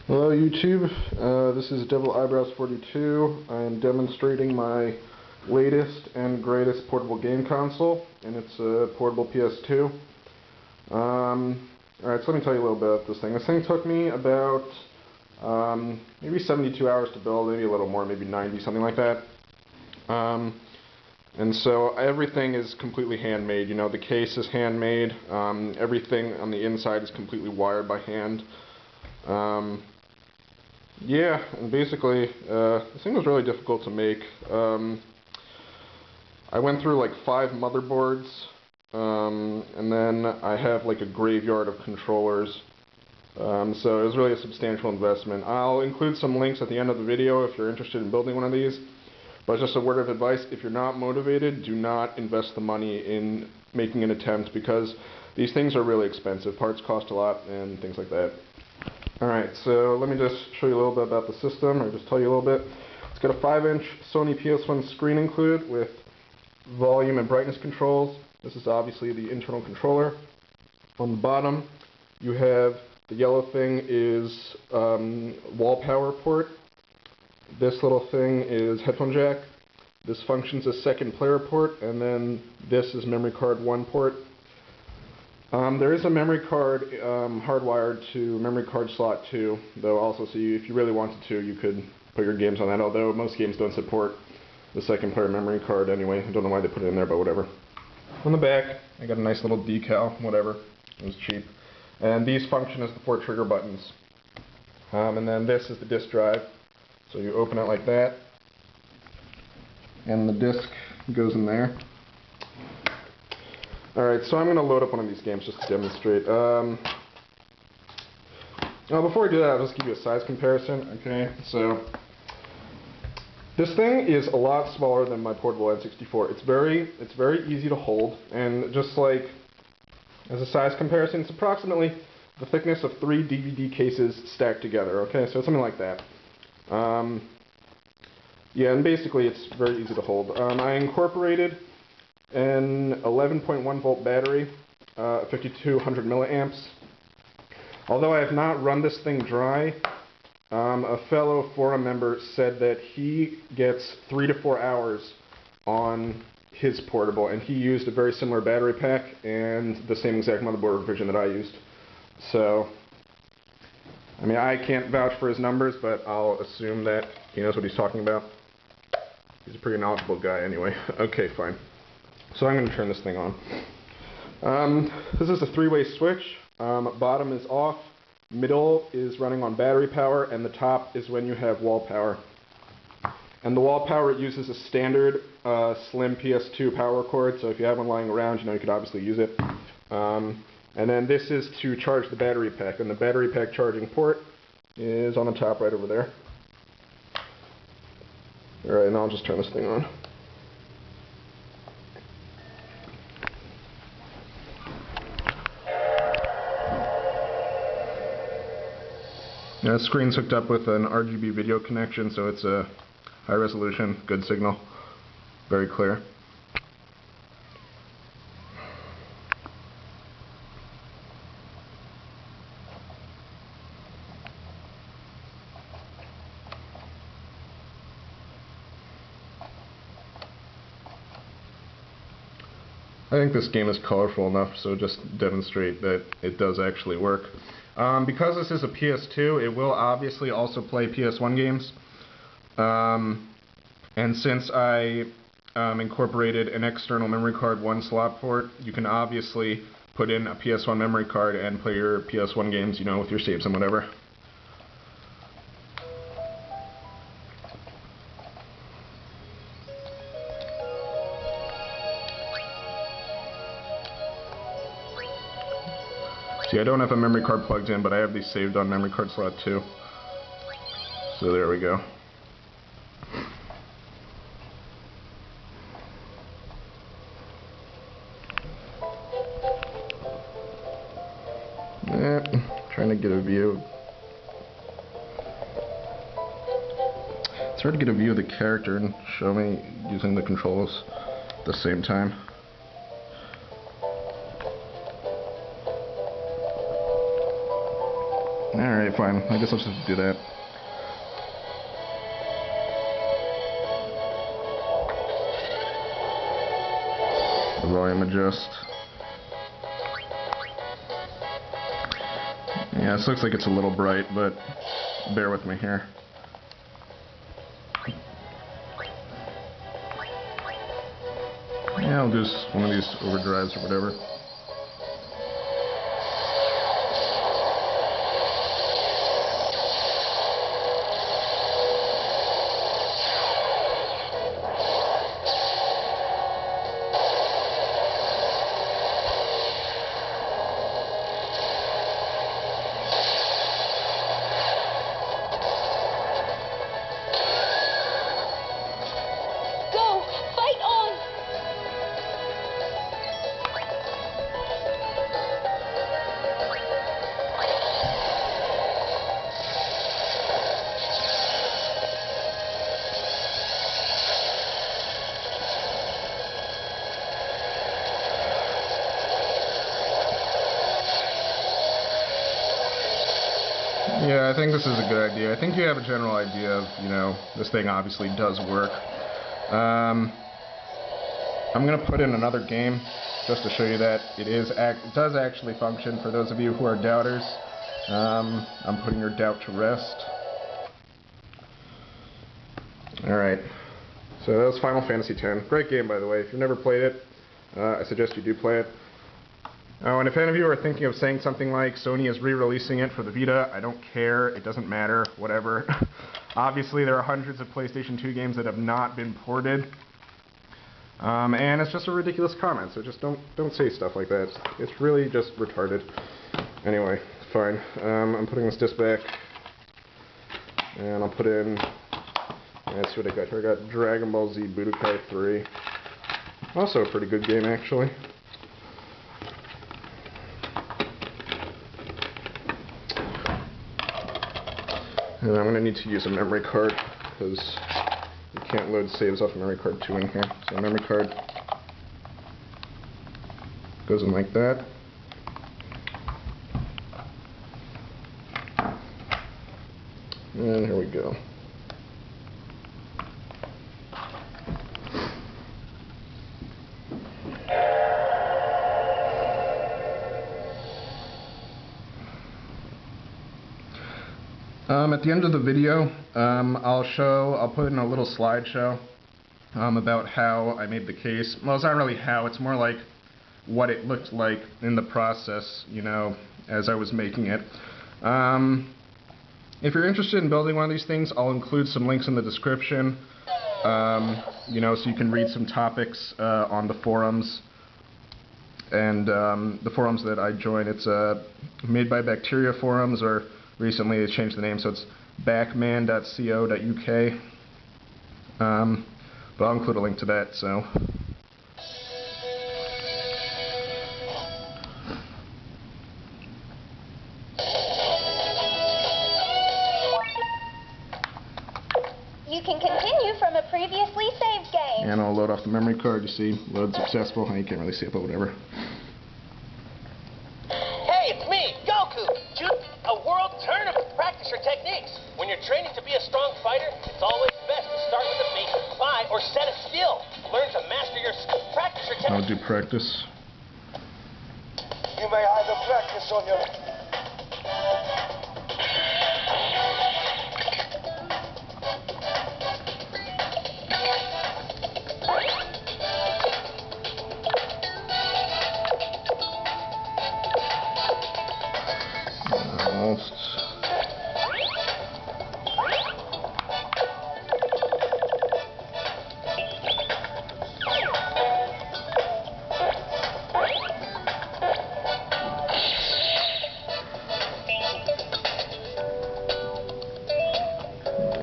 Hello YouTube, this is Devil Eyebrows 42. I am demonstrating my latest and greatest portable game console, and it's a portable PS2. Alright, so let me tell you a little bit about this thing. This thing took me about maybe 72 hours to build, maybe a little more, maybe 90, something like that. And so everything is completely handmade. You know, the case is handmade, everything on the inside is completely wired by hand. Yeah, and basically, this thing was really difficult to make. I went through like 5 motherboards, and then I have like a graveyard of controllers. So it was really a substantial investment. I'll include some links at the end of the video if you're interested in building one of these. But just a word of advice, if you're not motivated, do not invest the money in making an attempt, because these things are really expensive. Parts cost a lot and things like that. Alright, so let me just show you a little bit about the system, or just tell you a little bit. It's got a 5-inch Sony PS1 screen included with volume and brightness controls. This is obviously the internal controller. On the bottom, you have the yellow thing is wall power port. This little thing is headphone jack. This functions as second player port, and then this is memory card 1 port. There is a memory card hardwired to memory card slot 2, though also, so if you really wanted to, you could put your games on that, although most games don't support the second player memory card anyway. I don't know why they put it in there, but whatever. On the back, I got a nice little decal, whatever, it was cheap. And these function as the 4 trigger buttons. And then this is the disk drive, so you open it like that, and the disk goes in there. Alright, so I'm going to load up one of these games just to demonstrate. Now before I do that, I'll just give you a size comparison. Okay, so this thing is a lot smaller than my portable N64. It's very easy to hold, and just like as a size comparison, it's approximately the thickness of 3 DVD cases stacked together. Okay, so something like that. Yeah, and basically it's very easy to hold. I incorporated an 11.1 volt battery, 5200 milliamps. Although I have not run this thing dry, a fellow forum member said that he gets 3 to 4 hours on his portable, and he used a very similar battery pack and the same exact motherboard version that I used. So, I mean, I can't vouch for his numbers, but I'll assume that he knows what he's talking about. He's a pretty knowledgeable guy anyway. Okay, fine. So I'm going to turn this thing on. This is a 3-way switch. Bottom is off, middle is running on battery power, and the top is when you have wall power. And the wall power uses a standard slim PS2 power cord, so if you have one lying around, you know, you could obviously use it. And then this is to charge the battery pack, and the battery pack charging port is on the top right over there. Alright, now I'll just turn this thing on. Now, the screen's hooked up with an RGB video connection, so it's a high resolution, good signal, very clear. I think this game is colorful enough, so just demonstrate that it does actually work. Because this is a PS2, it will obviously also play PS1 games. And since I incorporated an external memory card 1 slot port, you can obviously put in a PS1 memory card and play your PS1 games, you know, with your saves and whatever. See, I don't have a memory card plugged in, but I have these saved on memory card slot 2. So there we go. Trying to get a view. It's hard to get a view of the character and show me using the controls at the same time. Alright, fine. I guess I'll just do that. The volume adjust. Yeah, this looks like it's a little bright, but bear with me here. Yeah, I'll do one of these overdrives or whatever. Yeah, I think this is a good idea. I think you have a general idea of, you know, this thing obviously does work. I'm going to put in another game just to show you that it does actually function. For those of you who are doubters, I'm putting your doubt to rest. Alright, so that was Final Fantasy X. Great game, by the way. If you've never played it, I suggest you do play it. Oh, and if any of you are thinking of saying something like, Sony is re-releasing it for the Vita, I don't care, it doesn't matter, whatever. Obviously, there are hundreds of PlayStation 2 games that have not been ported. And it's just a ridiculous comment, so just don't say stuff like that. It's really just retarded. Anyway, fine. I'm putting this disc back, and I'll put in, let's see what I got here. I got Dragon Ball Z Budokai 3. Also a pretty good game, actually. And I'm going to need to use a memory card, because you can't load saves off a memory card 2 in here. So a memory card goes in like that. And here we go. At the end of the video, I'll put in a little slideshow about how I made the case. Well, it's not really how, it's more like what it looked like in the process, you know, as I was making it. If you're interested in building one of these things, I'll include some links in the description, you know, so you can read some topics on the forums. And the forums that I join, it's Made by Bacteria forums, or recently they changed the name, so it's backman.co.uk. But I'll include a link to that, so. You can continue from a previously saved game. And I'll load off the memory card, you see, load successful. You can't really see it, but whatever. Hey, it's me, Goku! Choose a world tournament. Practice your techniques. When you're training to be a strong fighter, it's always best to start with a basic buy or set a skill. Learn to master your skill. Practice your techniques. I'll do practice. You may either practice on your... Almost.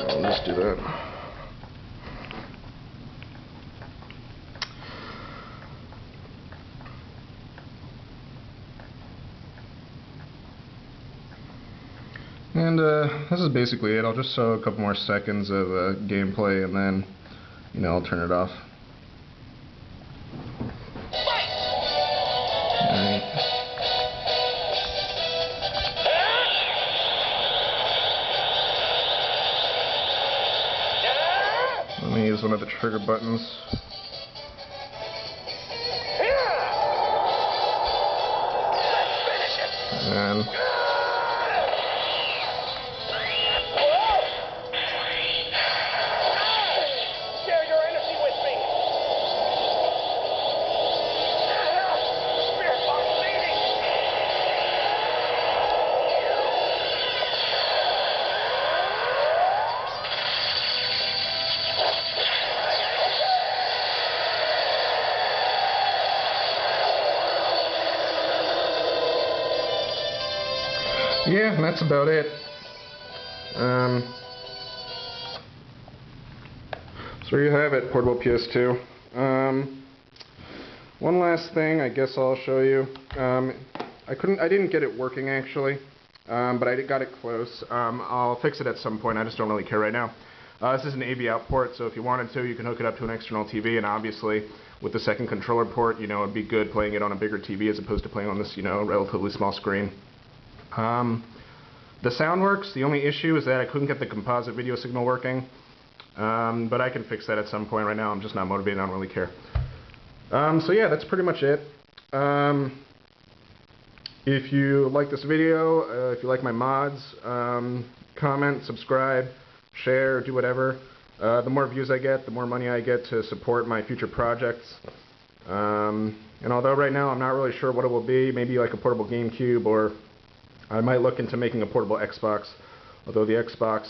I'll just do that. And this is basically it. I'll just show a couple more seconds of gameplay, and then, you know, I'll turn it off. Alright. use one of the trigger buttons. And Share your energy with me. Spirit box leading. yeah, and that's about it. So there you have it, portable PS2. One last thing, I guess I'll show you. I didn't get it working actually, but I got it close. I'll fix it at some point. I just don't really care right now. This is an AV out port, so if you wanted to, you can hook it up to an external TV, and obviously, with the second controller port, it'd be good playing it on a bigger TV as opposed to playing on this, relatively small screen. The sound works. The only issue is that I couldn't get the composite video signal working. But I can fix that at some point. Right now I'm just not motivated. I don't really care. So yeah, that's pretty much it. If you like this video, if you like my mods, comment, subscribe, share, do whatever. The more views I get, the more money I get to support my future projects. And although right now I'm not really sure what it will be, maybe like a portable GameCube, or I might look into making a portable Xbox, although the Xbox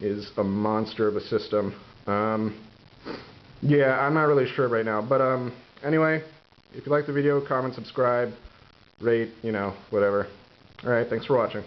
is a monster of a system. Yeah, I'm not really sure right now, but anyway, if you like the video, comment, subscribe, rate, whatever. Alright, thanks for watching.